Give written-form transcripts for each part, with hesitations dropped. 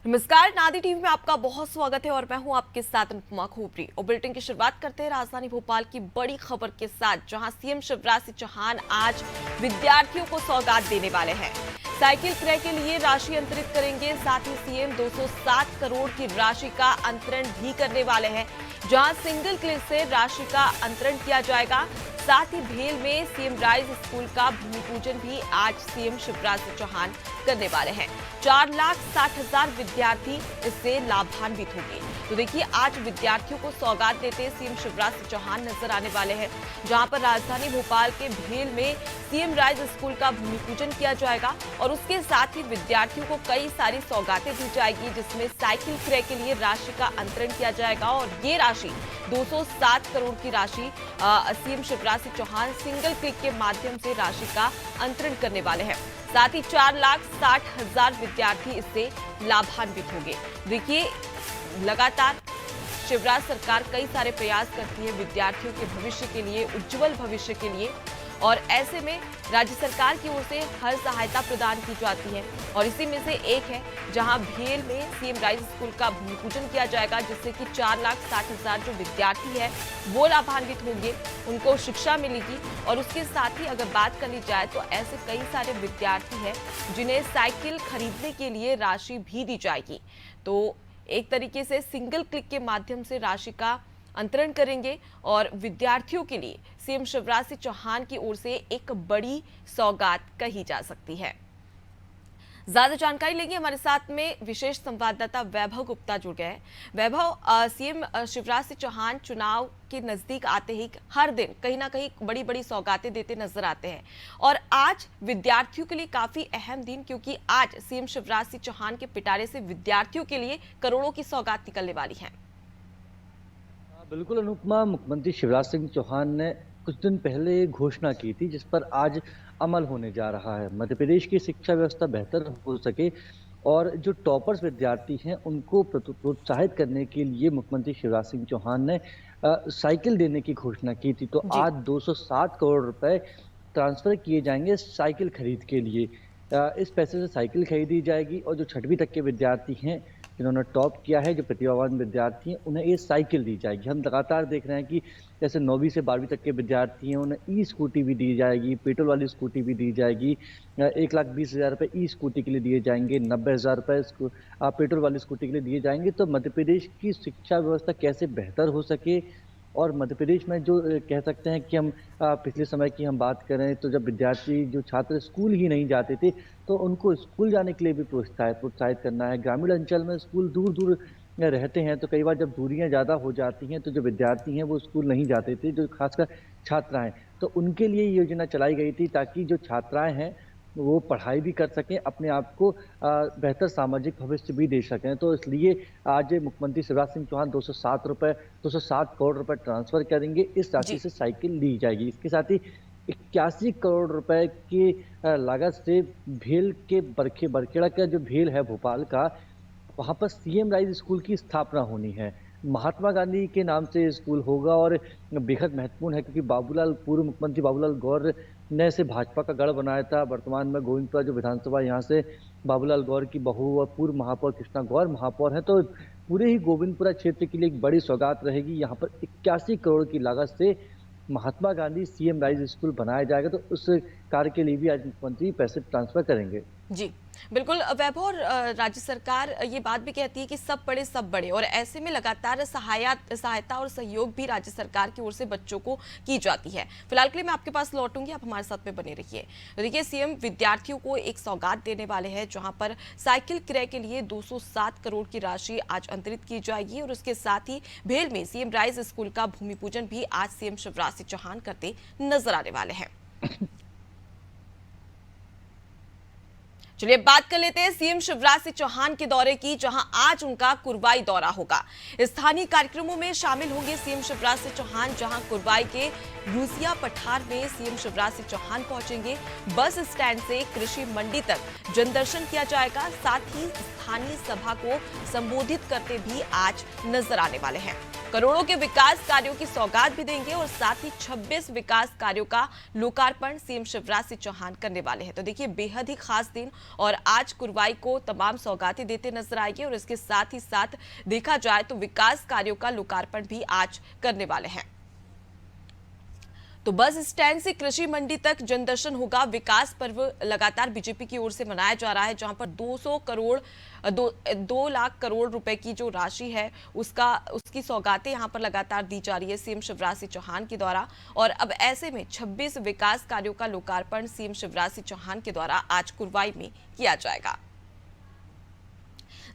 नमस्कार, नादी टीवी में आपका बहुत स्वागत है और मैं हूं आपके साथ अनुपमा खोपरी। और बुलेटिन की शुरुआत करते हैं राजधानी भोपाल की बड़ी खबर के साथ, जहां सीएम शिवराज सिंह चौहान आज विद्यार्थियों को सौगात देने वाले हैं। साइकिल क्रय के लिए राशि अंतरित करेंगे, साथ ही सीएम 207 करोड़ की राशि का अंतरण भी करने वाले हैं, जहां सिंगल क्लिक से राशि का अंतरण किया जाएगा। साथ ही भेल में सीएम राइज स्कूल का भूमि पूजन भी आज सीएम शिवराज सिंह चौहान करने वाले हैं। 4,60,000 विद्यार्थी इससे लाभान्वित होंगे। तो देखिए, आज विद्यार्थियों को सौगात देते सीएम शिवराज सिंह चौहान नजर आने वाले हैं, जहां पर राजधानी भोपाल के भेल में सीएम राइज स्कूल का भूमि पूजन किया जाएगा और उसके साथ ही विद्यार्थियों को कई सारी सौगातें दी जाएगी, जिसमें साइकिल क्रय के लिए राशि का अंतरण किया जाएगा। और ये राशि 207 करोड़ की राशि CM Shivraj Singh Chouhan single click के माध्यम से राशि का अंतरण करने वाले हैं। साथ ही 4,60,000 विद्यार्थी इससे लाभान्वित होंगे। देखिए, लगातार शिवराज सरकार कई सारे प्रयास करती है विद्यार्थियों के भविष्य के लिए, उज्जवल भविष्य के लिए, और ऐसे में राज्य सरकार की ओर से हर सहायता प्रदान की जाती है। और इसी में से एक है जहां भेल में सीएम राइज स्कूल का भूमि पूजन किया जाएगा, जिससे कि 4,60,000 जो विद्यार्थी है वो लाभान्वित होंगे, उनको शिक्षा मिलेगी। और उसके साथ ही अगर बात कर ली जाए तो ऐसे कई सारे विद्यार्थी हैं जिन्हें साइकिल खरीदने के लिए राशि भी दी जाएगी। तो एक तरीके से सिंगल क्लिक के माध्यम से राशि का अंतरण करेंगे और विद्यार्थियों के लिए सीएम शिवराज सिंह चौहान की ओर से एक बड़ी सौगात कही जा सकती है। ज्यादा जानकारी लेंगे, हमारे साथ में विशेष संवाददाता वैभव गुप्ता जुड़ गए हैं। वैभव, सीएम शिवराज सिंह चौहान चुनाव के नजदीक आते ही हर दिन कहीं ना कहीं बड़ी बड़ी सौगातें देते नजर आते हैं, और आज विद्यार्थियों के लिए काफी अहम दिन, क्योंकि आज सीएम शिवराज सिंह चौहान के पिटारे से विद्यार्थियों के लिए करोड़ों की सौगात निकलने वाली है। बिल्कुल अनुपमा, मुख्यमंत्री शिवराज सिंह चौहान ने कुछ दिन पहले घोषणा की थी, जिस पर आज अमल होने जा रहा है। मध्य प्रदेश की शिक्षा व्यवस्था बेहतर हो सके और जो टॉपर्स विद्यार्थी हैं उनको प्रोत्साहित करने के लिए मुख्यमंत्री शिवराज सिंह चौहान ने साइकिल देने की घोषणा की थी। तो आज 207 करोड़ रुपए ट्रांसफर किए जाएंगे साइकिल खरीद के लिए। इस पैसे से साइकिल खरीदी जाएगी और जो 6वीं तक के विद्यार्थी हैं जिन्होंने टॉप किया है, जो प्रतिभावान विद्यार्थी हैं, उन्हें ये साइकिल दी जाएगी। हम लगातार देख रहे हैं कि जैसे 9वीं से 12वीं तक के विद्यार्थी हैं, उन्हें ई स्कूटी भी दी जाएगी, पेट्रोल वाली स्कूटी भी दी जाएगी। 1,20,000 रुपये ई स्कूटी के लिए दिए जाएंगे, 90,000 रुपये पेट्रोल वाली स्कूटी के लिए दिए जाएंगे। तो मध्य प्रदेश की शिक्षा व्यवस्था कैसे बेहतर हो सके, और मध्य प्रदेश में जो कह सकते हैं कि हम पिछले समय की हम बात करें तो जब विद्यार्थी जो छात्र स्कूल ही नहीं जाते थे, तो उनको स्कूल जाने के लिए भी प्रोत्साहित करना है। ग्रामीण अंचल में स्कूल दूर दूर रहते हैं, तो कई बार जब दूरियां ज़्यादा हो जाती हैं तो जो विद्यार्थी हैं वो स्कूल नहीं जाते थे, जो खासकर छात्राएं, तो उनके लिए ये योजना चलाई गई थी ताकि जो छात्राएं हैं वो पढ़ाई भी कर सकें, अपने आप को बेहतर सामाजिक भविष्य भी दे सकें। तो इसलिए आज मुख्यमंत्री शिवराज सिंह चौहान 207 करोड़ रुपए ट्रांसफर करेंगे। इस राशि से साइकिल दी जाएगी। इसके साथ ही 81 करोड़ रुपए की लागत से भेल के बरखेड़ा का जो भेल है भोपाल का, वहाँ पर सीएम राइज स्कूल की स्थापना होनी है। महात्मा गांधी के नाम से स्कूल होगा और बेहद महत्वपूर्ण है, क्योंकि पूर्व मुख्यमंत्री बाबूलाल गौर ने इसे भाजपा का गढ़ बनाया था। वर्तमान में गोविंदपुरा जो विधानसभा, यहाँ से बाबूलाल गौर की बहू और पूर्व महापौर कृष्णा गौर महापौर है। तो पूरे ही गोविंदपुरा क्षेत्र के लिए एक बड़ी सौगात रहेगी। यहाँ पर 81 करोड़ की लागत से Mahatma Gandhi CM rise school बनाया जाएगा। तो उस कार्य के लिए भी आज मुख्यमंत्री पैसे ट्रांसफर करेंगे। जी बिल्कुल वैभव, और राज्य सरकार ये बात भी कहती है कि सब पढ़े सब बढ़े, और ऐसे में लगातार सहायता और सहयोग भी राज्य सरकार की ओर से बच्चों को की जाती है। फिलहाल के लिए मैं आपके पास लौटूंगी, आप हमारे साथ में बने रहिए। तो देखिए, सीएम विद्यार्थियों को एक सौगात देने वाले हैं, जहां पर साइकिल क्रय के लिए 207 करोड़ की राशि आज अंतरित की जाएगी, और उसके साथ ही भेल में सीएम राइज स्कूल का भूमि पूजन भी आज सीएम शिवराज सिंह चौहान करते नजर आने वाले हैं। चलिए बात कर लेते हैं सीएम शिवराज सिंह चौहान के दौरे की, जहां आज उनका कुरवाई दौरा होगा। स्थानीय कार्यक्रमों में शामिल होंगे सीएम शिवराज सिंह चौहान, जहां कुरवाई के रूसिया पठार में सीएम शिवराज सिंह चौहान पहुंचेंगे। बस स्टैंड से कृषि मंडी तक जनदर्शन किया जाएगा, साथ ही स्थानीय सभा को संबोधित करते भी आज नजर आने वाले हैं। करोड़ों के विकास कार्यों की सौगात भी देंगे और साथ ही 26 विकास कार्यों का लोकार्पण सीएम शिवराज सिंह चौहान करने वाले हैं। तो देखिए, बेहद ही खास दिन और आज कुरवाई को तमाम सौगातें देते नजर आएंगे और इसके साथ ही साथ देखा जाए तो विकास कार्यों का लोकार्पण भी आज करने वाले हैं। तो बस स्टैंड से कृषि मंडी तक जनदर्शन होगा। विकास पर्व लगातार बीजेपी की ओर से मनाया जा रहा है, जहां पर 2 लाख करोड़ रुपए की जो राशि है उसकी सौगातें यहां पर लगातार दी जा रही है सीएम शिवराज सिंह चौहान के द्वारा। और अब ऐसे में 26 विकास कार्यों का लोकार्पण सीएम शिवराज सिंह चौहान के द्वारा आज कुरवाई में किया जाएगा।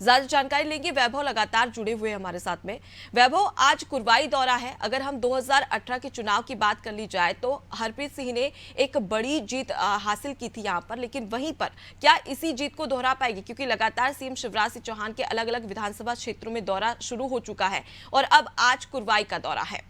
ज्यादा जानकारी लेंगे, वैभव लगातार जुड़े हुए हमारे साथ में। वैभव, आज कुरवाई दौरा है। अगर हम 2018 के चुनाव की बात कर ली जाए तो हरप्रीत सिंह ने एक बड़ी जीत हासिल की थी यहां पर, लेकिन वहीं पर क्या इसी जीत को दोहरा पाएगी? क्योंकि लगातार सीएम शिवराज सिंह चौहान के अलग अलग विधानसभा क्षेत्रों में दौरा शुरू हो चुका है और अब आज कुरवाई का दौरा है।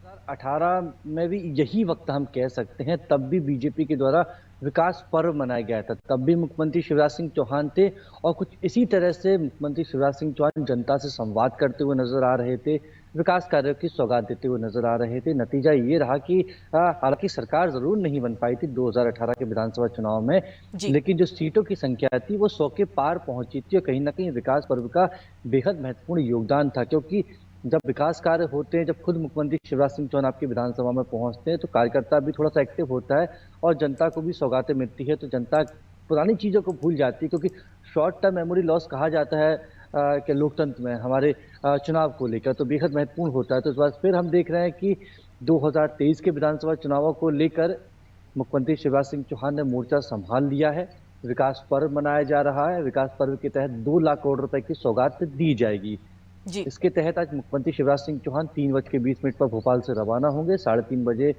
2018 में भी यही वक्त हम कह सकते हैं, तब भी बीजेपी के द्वारा विकास पर्व मनाया गया था। तब भी मुख्यमंत्री शिवराज सिंह चौहान थे और कुछ इसी तरह से मुख्यमंत्री शिवराज सिंह चौहान जनता से संवाद करते हुए नजर आ रहे थे, विकास कार्यों की सौगात देते हुए नजर आ रहे थे। नतीजा ये रहा कि हालांकि सरकार जरूर नहीं बन पाई थी 2018 के विधानसभा चुनाव में, लेकिन जो सीटों की संख्या थी वो 100 के पार पहुंची थी और कहीं ना कहीं विकास पर्व का बेहद महत्वपूर्ण योगदान था। क्योंकि जब विकास कार्य होते हैं, जब खुद मुख्यमंत्री शिवराज सिंह चौहान आपकी विधानसभा में पहुंचते हैं तो कार्यकर्ता भी थोड़ा सा एक्टिव होता है और जनता को भी सौगातें मिलती है, तो जनता पुरानी चीजों को भूल जाती है। क्योंकि शॉर्ट टर्म मेमोरी लॉस कहा जाता है कि लोकतंत्र में हमारे चुनाव को लेकर तो बेहद महत्वपूर्ण होता है। तो इस बार फिर हम देख रहे हैं कि 2023 के विधानसभा चुनावों को लेकर मुख्यमंत्री शिवराज सिंह चौहान ने मोर्चा संभाल लिया है। विकास पर्व मनाया जा रहा है। विकास पर्व के तहत 2 लाख करोड़ रुपए की सौगात दी जाएगी। इसके तहत आज मुख्यमंत्री शिवराज सिंह चौहान 3:20 पर भोपाल से रवाना होंगे। 3:30 बजे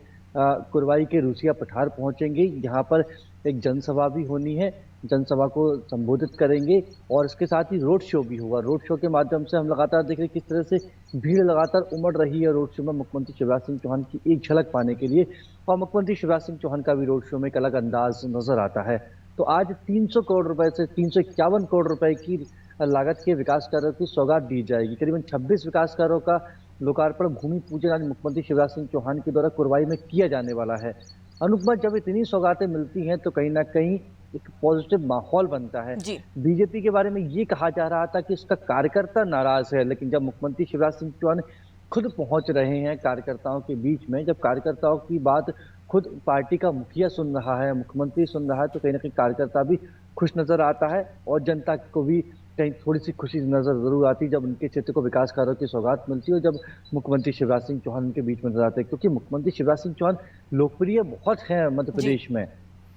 कुरवाई के रूसिया पठार पहुंचेंगे। यहाँ पर एक जनसभा भी होनी है, जनसभा को संबोधित करेंगे और इसके साथ ही रोड शो भी होगा। रोड शो के माध्यम से हम लगातार देख रहे हैं किस तरह से भीड़ लगातार उमड़ रही है रोड शो में मुख्यमंत्री शिवराज सिंह चौहान की एक झलक पाने के लिए। और मुख्यमंत्री शिवराज सिंह चौहान का भी रोड शो में एक अलग अंदाज नजर आता है। तो आज 300 करोड़ रुपए से 351 करोड़ रुपए की लागत के विकास कार्यों की सौगात दी जाएगी। करीबन 26 विकास कार्यों का लोकार्पण भूमि पूजन आज मुख्यमंत्री शिवराज सिंह चौहान के द्वारा कुरवाई में किया जाने वाला है। अनुपमा, जब इतनी सौगातें मिलती हैं तो कहीं ना कहीं एक पॉजिटिव माहौल बनता है। बीजेपी के बारे में ये कहा जा रहा था कि इसका कार्यकर्ता नाराज है, लेकिन जब मुख्यमंत्री शिवराज सिंह चौहान खुद पहुंच रहे हैं कार्यकर्ताओं के बीच में, जब कार्यकर्ताओं की बात खुद पार्टी का मुखिया सुन रहा है, मुख्यमंत्री सुन रहा है, तो कहीं ना कहीं कार्यकर्ता भी खुश नजर आता है और जनता को भी कहीं थोड़ी सी खुशी नजर जरूर आती जब उनके क्षेत्र को विकास कार्यों की सौगात मिलती है और जब मुख्यमंत्री शिवराज सिंह चौहान उनके बीच में नजर आते हैं। क्योंकि मुख्यमंत्री शिवराज सिंह चौहान लोकप्रिय बहुत है मध्य प्रदेश में,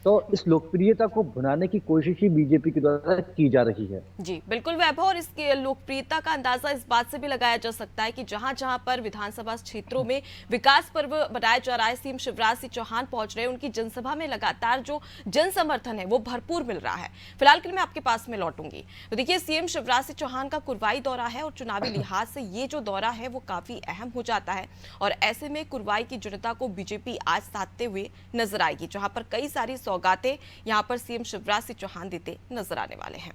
तो इस लोकप्रियता को भुनाने की कोशिश ही बीजेपी के द्वारा की जा रही है। जी बिल्कुल वैभव, और इसकी लोकप्रियता का अंदाजा इस बात से भी लगाया जा सकता है कि जहां जहां पर विधानसभा क्षेत्रों में विकास पर्व मनाया जा रहा है, सीएम शिवराज सिंह चौहान पहुंच रहे हैं, उनकी जनसभा में लगातार जो जन समर्थन है वो भरपूर मिल रहा है। फिलहाल के लिए मैं आपके पास में लौटूंगी। तो देखिए, सीएम शिवराज सिंह चौहान का कुरवाई दौरा है और चुनावी लिहाज से ये जो दौरा है वो काफी अहम हो जाता है और ऐसे में कुरवाई की जनता को बीजेपी आज साधते हुए नजर आएगी, जहां पर कई सारी सौगातें यहां पर सीएम शिवराज सिंह चौहान देते नजर आने वाले हैं।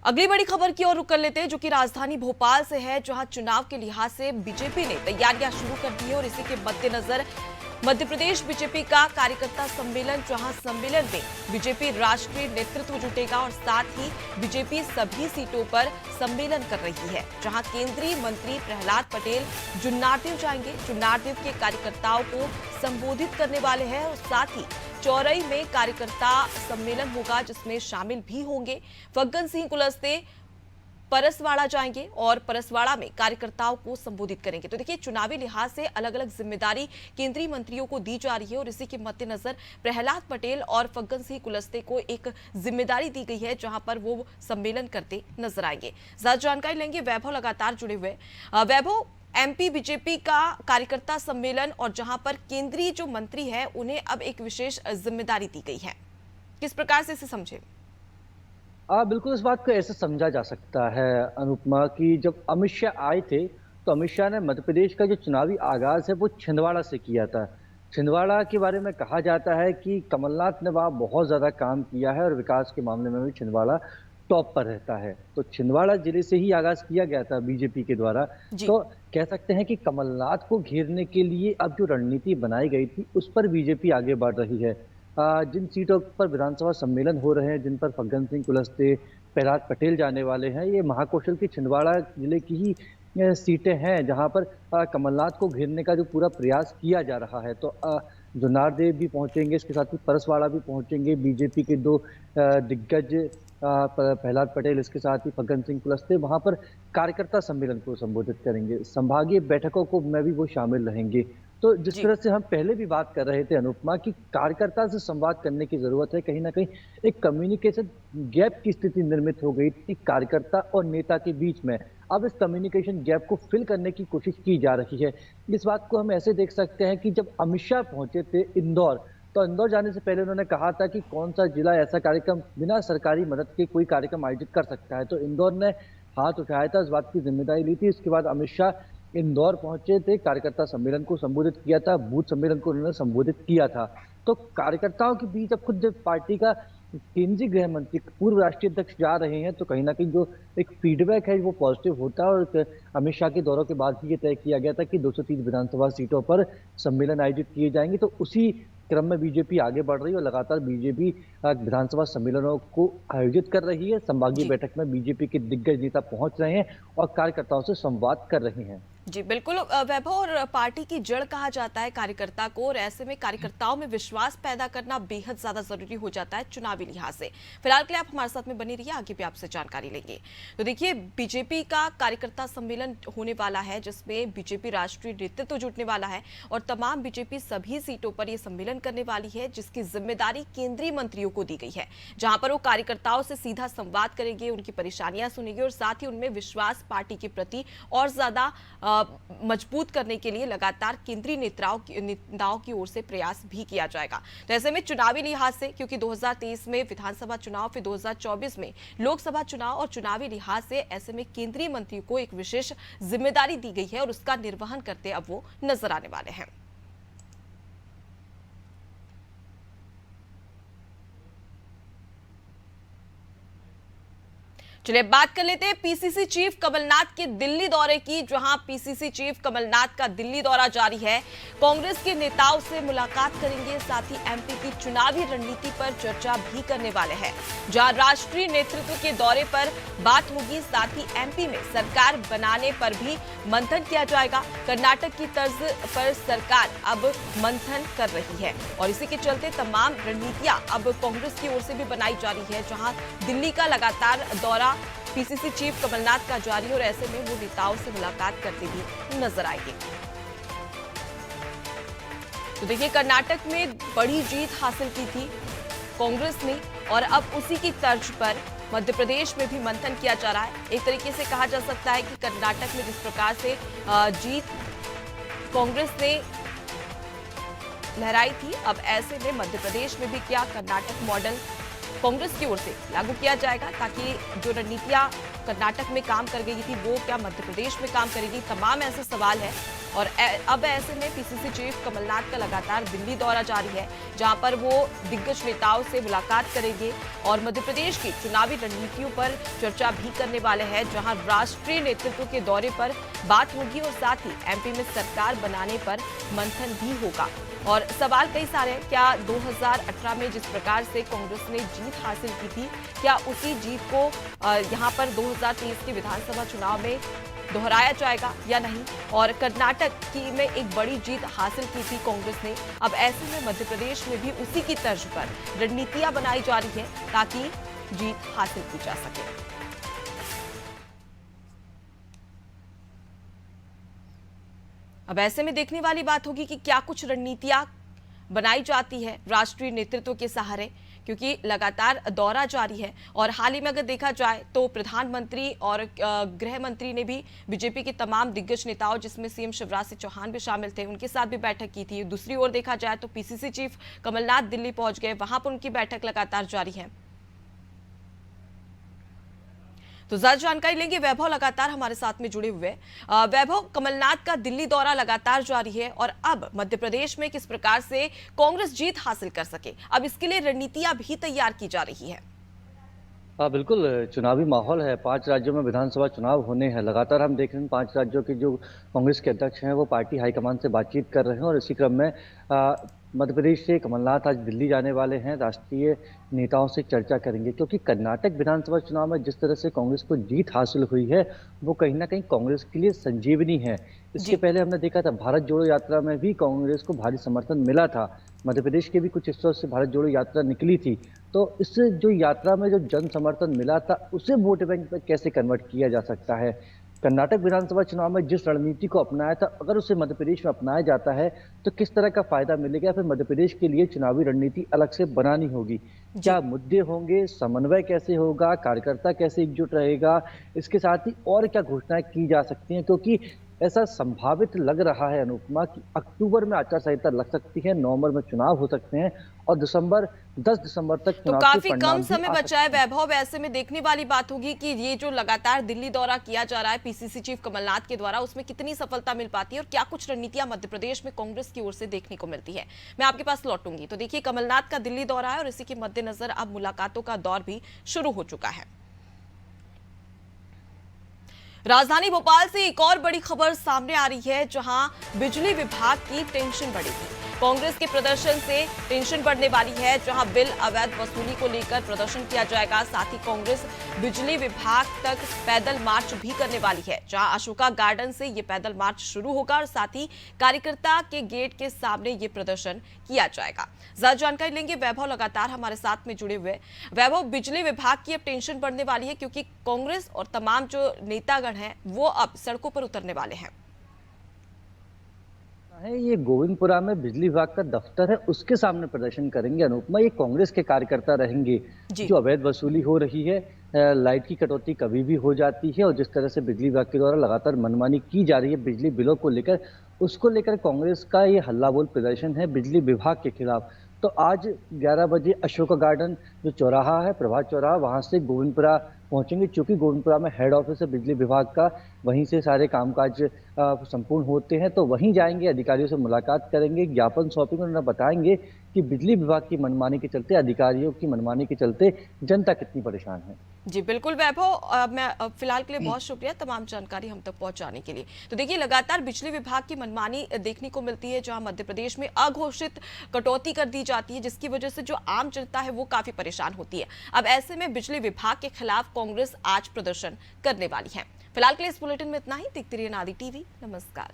अगली बड़ी खबर की ओर रुख कर लेते हैं, जो कि राजधानी भोपाल से है, जहां चुनाव के लिहाज से बीजेपी ने तैयारियां शुरू कर दी है और इसी के मद्देनजर मध्य प्रदेश बीजेपी का कार्यकर्ता सम्मेलन, जहां सम्मेलन में बीजेपी राष्ट्रीय नेतृत्व जुटेगा और साथ ही बीजेपी सभी सीटों पर सम्मेलन कर रही है, जहां केंद्रीय मंत्री प्रहलाद पटेल जुन्नारदेव जाएंगे, जुन्नारदेव के कार्यकर्ताओं को संबोधित करने वाले हैं और साथ ही चौरई में कार्यकर्ता सम्मेलन होगा जिसमें शामिल भी होंगे फग्गन सिंह कुलस्ते परसवाड़ा जाएंगे और परसवाड़ा में कार्यकर्ताओं को संबोधित करेंगे। तो देखिए, चुनावी लिहाज से अलग अलग जिम्मेदारी केंद्रीय मंत्रियों को दी जा रही है और इसी के मद्देनजर प्रहलाद पटेल और फग्गन सिंह कुलस्ते को एक जिम्मेदारी दी गई है, जहां पर वो सम्मेलन करते नजर आएंगे। ज्यादा जानकारी लेंगे, वैभव लगातार जुड़े हुए। वैभव, एमपी बीजेपी का कार्यकर्ता सम्मेलन और जहां पर केंद्रीय जो मंत्री है उन्हें अब एक विशेष जिम्मेदारी दी गई है, किस प्रकार से इसे समझे? बिल्कुल इस बात को ऐसे समझा जा सकता है अनुपमा कि जब अमित शाह आए थे तो अमित शाह ने मध्य प्रदेश का जो चुनावी आगाज है वो छिंदवाड़ा से किया था। छिंदवाड़ा के बारे में कहा जाता है कि कमलनाथ ने वहाँ बहुत ज़्यादा काम किया है और विकास के मामले में भी छिंदवाड़ा टॉप पर रहता है। तो छिंदवाड़ा जिले से ही आगाज़ किया गया था बीजेपी के द्वारा। जी। तो कह सकते हैं कि कमलनाथ को घेरने के लिए अब जो रणनीति बनाई गई थी, उस पर बीजेपी आगे बढ़ रही है। जिन सीटों पर विधानसभा सम्मेलन हो रहे हैं, जिन पर फग्गन सिंह कुलस्ते, प्रहलाद पटेल जाने वाले हैं, ये महाकौशल की छिंदवाड़ा जिले की ही सीटें हैं जहाँ पर कमलनाथ को घेरने का जो पूरा प्रयास किया जा रहा है। तो जो नारदेव भी पहुंचेंगे, इसके साथ ही परसवाड़ा भी पहुंचेंगे, बीजेपी के दो दिग्गज प्रहलाद पटेल, इसके साथ ही फग्गन सिंह कुलस्ते वहां पर कार्यकर्ता सम्मेलन को संबोधित करेंगे। संभागीय बैठकों को में भी वो शामिल रहेंगे। तो जिस जी। तरह से हम पहले भी बात कर रहे थे अनुपमा, कि कार्यकर्ता से संवाद करने की जरूरत है, कहीं ना कहीं एक कम्युनिकेशन गैप की स्थिति निर्मित हो गई थी कार्यकर्ता और नेता के बीच में। अब इस कम्युनिकेशन गैप को फिल करने की कोशिश की जा रही है। इस बात को हम ऐसे देख सकते हैं कि जब अमित शाह पहुंचे थे इंदौर, तो इंदौर जाने से पहले उन्होंने कहा था कि कौन सा जिला ऐसा कार्यक्रम बिना सरकारी मदद के कोई कार्यक्रम आयोजित कर सकता है। तो इंदौर ने हाथ उठाया था, इस बात की जिम्मेदारी ली थी। इसके बाद अमित शाह इंदौर पहुंचे थे, कार्यकर्ता सम्मेलन को संबोधित किया था, बूथ सम्मेलन को उन्होंने संबोधित किया था। तो कार्यकर्ताओं के बीच अब खुद जब पार्टी का केंद्रीय गृह मंत्री, पूर्व राष्ट्रीय अध्यक्ष जा रहे हैं, तो कहीं ना कहीं जो एक फीडबैक है वो पॉजिटिव होता है। और अमित शाह के दौरों के बाद ही ये तय किया गया था कि 230 विधानसभा सीटों पर सम्मेलन आयोजित किए जाएंगे। तो उसी क्रम में बीजेपी आगे बढ़ रही है और लगातार बीजेपी विधानसभा सम्मेलनों को आयोजित कर रही है। संभागीय जी। बैठक में बीजेपी के दिग्गज नेता पहुंच रहे हैं और कार्यकर्ताओं से संवाद कर रहे हैं। जी बिल्कुल वैभव, और पार्टी की जड़ कहा जाता है कार्यकर्ता को, और ऐसे में कार्यकर्ताओं में विश्वास पैदा करना बेहद ज्यादा जरूरी हो जाता है चुनावी लिहाज से। फिलहाल के लिए आप हमारे साथ में बनी रहिए, आगे भी आपसे जानकारी लेंगे। तो देखिए, बीजेपी का कार्यकर्ता सम्मेलन होने वाला है जिसमें बीजेपी राष्ट्रीय नेतृत्व जुटने वाला है और तमाम बीजेपी सभी सीटों पर यह सम्मेलन करने वाली है, जिसकी जिम्मेदारी केंद्रीय मंत्रियों को दी गई है, जहां पर वो कार्यकर्ताओं से सीधा संवाद करेंगे, उनकी परेशानियां सुनेंगे और साथ ही उनमें विश्वास पार्टी के प्रति और ज्यादा मजबूत करने के लिए लगातार केंद्रीय नेताओं की ओर से प्रयास भी किया जाएगा। तो ऐसे में चुनावी लिहाज से, क्योंकि 2023 में विधानसभा चुनाव, फिर 2024 में लोकसभा चुनाव, और चुनावी लिहाज से ऐसे में केंद्रीय मंत्री को एक विशेष जिम्मेदारी दी गई है और उसका निर्वहन करते अब वो नजर आने वाले हैं। चलिए बात कर लेते हैं पीसीसी चीफ कमलनाथ के दिल्ली दौरे की, जहां पीसीसी चीफ कमलनाथ का दिल्ली दौरा जारी है। कांग्रेस के नेताओं से मुलाकात करेंगे, साथ ही एमपी की चुनावी रणनीति पर चर्चा भी करने वाले हैं। जहां राष्ट्रीय नेतृत्व के दौरे पर बात होगी, साथ ही एमपी में सरकार बनाने पर भी मंथन किया जाएगा। कर्नाटक की तर्ज पर सरकार अब मंथन कर रही है और इसी के चलते तमाम रणनीतियां अब कांग्रेस की ओर से भी बनाई जा रही है। जहां दिल्ली का लगातार दौरा पीसीसी चीफ कमलनाथ का जारी, और ऐसे में वो नेताओं से मुलाकात करते भी नजर आएंगे। तो देखिए, कर्नाटक में बड़ी जीत हासिल की थी कांग्रेस ने और अब उसी की तर्ज पर मध्य प्रदेश में भी मंथन किया जा रहा है। एक तरीके से कहा जा सकता है कि कर्नाटक में जिस प्रकार से जीत कांग्रेस ने लहराई थी, अब ऐसे में मध्य प्रदेश में भी क्या कर्नाटक मॉडल कांग्रेस की ओर से लागू किया जाएगा, ताकि जो रणनीतियां कर्नाटक में काम कर गई थी वो क्या मध्य प्रदेश में काम करेगी। तमाम ऐसे सवाल है और अब ऐसे में पीसीसी चीफ कमलनाथ का लगातार दिल्ली दौरा जारी है, जहां पर वो दिग्गज नेताओं से मुलाकात करेंगे और मध्य प्रदेश की चुनावी रणनीतियों पर चर्चा भी करने वाले हैं, जहां राष्ट्रीय नेतृत्व के दौरे पर बात होगी और साथ ही एमपी में सरकार बनाने पर मंथन भी होगा। और सवाल कई सारे हैं, क्या 2018 में जिस प्रकार से कांग्रेस ने जीत हासिल की थी, क्या उसी जीत को यहां पर 2023 के विधानसभा चुनाव में दोहराया जाएगा या नहीं। और कर्नाटक की में एक बड़ी जीत हासिल की थी कांग्रेस ने, अब ऐसे में मध्य प्रदेश में भी उसी की तर्ज पर रणनीतियां बनाई जा रही है ताकि जीत हासिल की जा सके। अब ऐसे में देखने वाली बात होगी कि क्या कुछ रणनीतियां बनाई जाती है राष्ट्रीय नेतृत्व के सहारे, क्योंकि लगातार दौरा जारी है। और हाल ही में अगर देखा जाए तो प्रधानमंत्री और गृह मंत्री ने भी बीजेपी के तमाम दिग्गज नेताओं, जिसमें सीएम शिवराज सिंह चौहान भी शामिल थे, उनके साथ भी बैठक की थी। दूसरी ओर देखा जाए तो पीसीसी चीफ कमलनाथ दिल्ली पहुंच गए, वहां पर उनकी बैठक लगातार जारी है। तो ज्यादा जानकारी लेंगे, वैभव लगातार हमारे साथ में जुड़े हुए हैं। वैभव, कमलनाथ का दिल्ली दौरा लगातार जारी है और अब मध्य प्रदेश में किस प्रकार से कांग्रेस जीत हासिल कर सके, अब इसके लिए रणनीतियां भी तैयार की जा रही है। हाँ बिल्कुल, चुनावी माहौल है। 5 राज्यों में विधानसभा चुनाव होने हैं। लगातार हम देख रहे हैं 5 राज्यों के जो कांग्रेस के अध्यक्ष हैं वो पार्टी हाईकमान से बातचीत कर रहे हैं और इसी क्रम में मध्य प्रदेश से कमलनाथ आज दिल्ली जाने वाले हैं, राष्ट्रीय नेताओं से चर्चा करेंगे, क्योंकि कर्नाटक विधानसभा चुनाव में जिस तरह से कांग्रेस को जीत हासिल हुई है वो कहीं ना कहीं कांग्रेस के लिए संजीवनी है। इसके पहले हमने देखा था भारत जोड़ो यात्रा में भी कांग्रेस को भारी समर्थन मिला था। मध्य प्रदेश के भी कुछ हिस्सों से भारत जोड़ो यात्रा निकली थी, तो इस जो यात्रा में जो जन समर्थन मिला था उसे वोट बैंक में कैसे कन्वर्ट किया जा सकता है। कर्नाटक विधानसभा चुनाव में जिस रणनीति को अपनाया था, अगर उसे मध्य प्रदेश में अपनाया जाता है तो किस तरह का फायदा मिलेगा, फिर मध्य प्रदेश के लिए चुनावी रणनीति अलग से बनानी होगी। क्या मुद्दे होंगे, समन्वय कैसे होगा, कार्यकर्ता कैसे एकजुट रहेगा, इसके साथ ही और क्या घोषणाएं की जा सकती हैं, क्योंकि ऐसा संभावित लग रहा है अनुपमा कि अक्टूबर में आचार संहिता लग सकती है, नवंबर में चुनाव हो सकते हैं और 10 दिसंबर तक तो चुनाव काफी के परिणाम कम भी समय आ बचा है सकते हैं। वैभव, ऐसे में देखने वाली बात होगी कि ये जो लगातार दिल्ली दौरा किया जा रहा है पीसीसी चीफ कमलनाथ के द्वारा, उसमें कितनी सफलता मिल पाती है और क्या कुछ रणनीतियां मध्य प्रदेश में कांग्रेस की ओर से देखने को मिलती है। मैं आपके पास लौटूंगी। तो देखिए, कमलनाथ का दिल्ली दौरा है और इसी के मद्देनजर अब मुलाकातों का दौर भी शुरू हो चुका है। राजधानी भोपाल से एक और बड़ी खबर सामने आ रही है, जहां बिजली विभाग की टेंशन बढ़ेगी। कांग्रेस के प्रदर्शन से टेंशन बढ़ने वाली है, जहां बिल अवैध वसूली को लेकर प्रदर्शन किया जाएगा। साथ ही कांग्रेस बिजली विभाग तक पैदल मार्च भी करने वाली है, जहां अशोका गार्डन से ये पैदल मार्च शुरू होगा और साथ ही कार्यकर्ता के गेट के सामने ये प्रदर्शन किया जाएगा। ज्यादा जानकारी लेंगे, वैभव लगातार हमारे साथ में जुड़े हुए। वैभव, बिजली विभाग की अब टेंशन बढ़ने वाली है क्योंकि कांग्रेस और तमाम जो नेतागण हैं वो अब सड़कों पर उतरने वाले हैं। है ये गोविंदपुरा में बिजली विभाग का दफ्तर है, उसके सामने प्रदर्शन करेंगे अनुपमा। ये कांग्रेस के कार्यकर्ता रहेंगे। जो अवैध वसूली हो रही है, लाइट की कटौती कभी भी हो जाती है और जिस तरह से बिजली विभाग के द्वारा लगातार मनमानी की जा रही है बिजली बिलों को लेकर, उसको लेकर कांग्रेस का ये हल्ला बोल प्रदर्शन है बिजली विभाग के खिलाफ। तो आज 11 बजे अशोका गार्डन जो चौराहा है, प्रभात चौराहा, वहां से गोविंदपुरा पहुंचेंगे। चूंकि गोविंदपुरा में हेड ऑफिस है बिजली विभाग का, वहीं से सारे कामकाज संपूर्ण होते हैं, तो वहीं जाएंगे, अधिकारियों से मुलाकात करेंगे, ज्ञापन सौंपेंगे और उन्हें बताएंगे कि बिजली विभाग की मनमानी के चलते, अधिकारियों की मनमानी के चलते जनता कितनी परेशान है। जी बिल्कुल वैभव, मैं फिलहाल के लिए बहुत शुक्रिया तमाम जानकारी हम तक पहुंचाने के लिए। तो देखिए, लगातार बिजली विभाग की मनमानी देखने को मिलती है, जहां मध्य प्रदेश में अघोषित कटौती कर दी जाती है, जिसकी वजह से जो आम जनता है वो काफी परेशान होती है। अब ऐसे में बिजली विभाग के खिलाफ कांग्रेस आज प्रदर्शन करने वाली है। फिलहाल के लिए इस बुलेटिन में इतना ही। देखते रहिए नादी टीवी। नमस्कार।